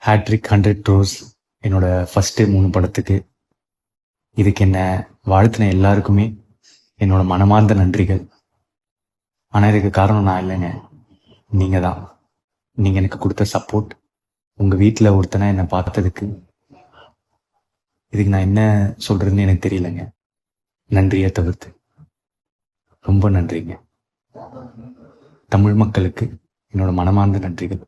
Hat-trick 100 crore என்னோட first 3 படத்துக்கு இதுக்கு என்ன வாழ்த்தின எல்லாருக்குமே என்னோட மனமார்ந்த நன்றிகள். ஆனால் இதுக்கு காரணம் நான் இல்லைங்க, நீங்கள் தான். நீங்கள் எனக்கு கொடுத்த சப்போர்ட், உங்கள் வீட்டில் ஒருத்தனை என்னை பார்த்ததுக்கு இதுக்கு நான் என்ன சொல்கிறதுன்னு எனக்கு தெரியலைங்க. நன்றியை தவிர்த்து ரொம்ப நன்றிங்க. தமிழ் மக்களுக்கு என்னோட மனமார்ந்த நன்றிகள்.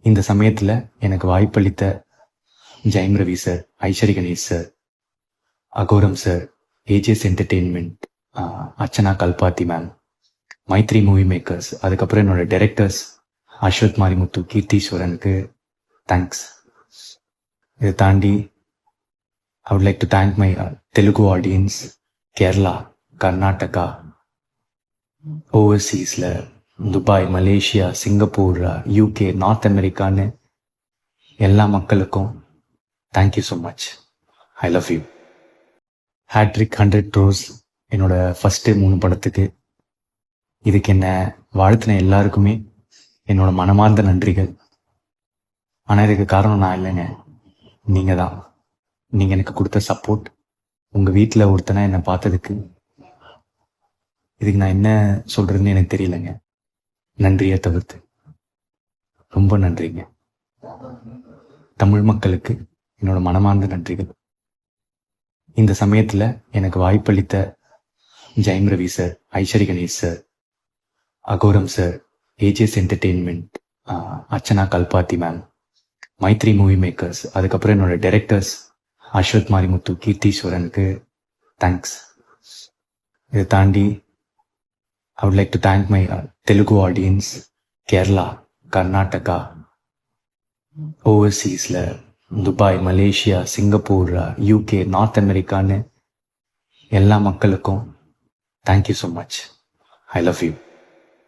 இந்த சமயத்தில் எனக்கு வாய்ப்பளித்த Jayam Ravi sir, Ishari Ganesh sir, Aghoram sir, AGS entertainment, Archana Kalpathi ma'am, Mythri movie makers, அதுக்கப்புறம் என்னோட டைரக்டர்ஸ் அஸ்வத் மாரிமுத்து, கீர்த்தீஸ்வரனுக்கு தேங்க்ஸ். இதை தாண்டி I would like to thank my Telugu audience, Kerala, Karnataka, ஓவர்சீஸில் Dubai, Malaysia, Singapore, UK, north அமெரிக்கான்னு எல்லா மக்களுக்கும் thank you so much. I love you. Hat trick 100 crore என்னோட ஃபஸ்ட்டு 3 படத்துக்கு இதுக்கு என்ன வாழ்த்தின எல்லாருக்குமே என்னோட மனமார்ந்த நன்றிகள். ஆனால் இதுக்கு காரணம் நான் இல்லைங்க, நீங்கள் தான். நீங்கள் எனக்கு கொடுத்த சப்போர்ட், உங்கள் வீட்டில் ஒருத்தனை என்னை பார்த்ததுக்கு இதுக்கு நான் என்ன சொல்கிறதுன்னு எனக்கு தெரியலைங்க. நன்றியை தவிர்த்து ரொம்ப நன்றிங்க. தமிழ் மக்களுக்கு என்னோட மனமார்ந்த நன்றிகள். இந்த சமயத்தில் எனக்கு வாய்ப்பளித்த Jayam Ravi sir, Ishari Ganesh sir, Aghoram sir, AGS entertainment, Archana Kalpathi ma'am, Mythri movie makers, அதுக்கப்புறம் என்னோட டைரக்டர்ஸ் அஸ்வத் மாரிமுத்து, கீர்த்தீஸ்வரனுக்கு தேங்க்ஸ். இதை தாண்டி I would like to thank my Telugu audience, Kerala, Karnataka, ஓவர்சீஸில் Dubai, Malaysia, Singapore, UK, north அமெரிக்கான்னு எல்லா மக்களுக்கும் thank you so much. I love you.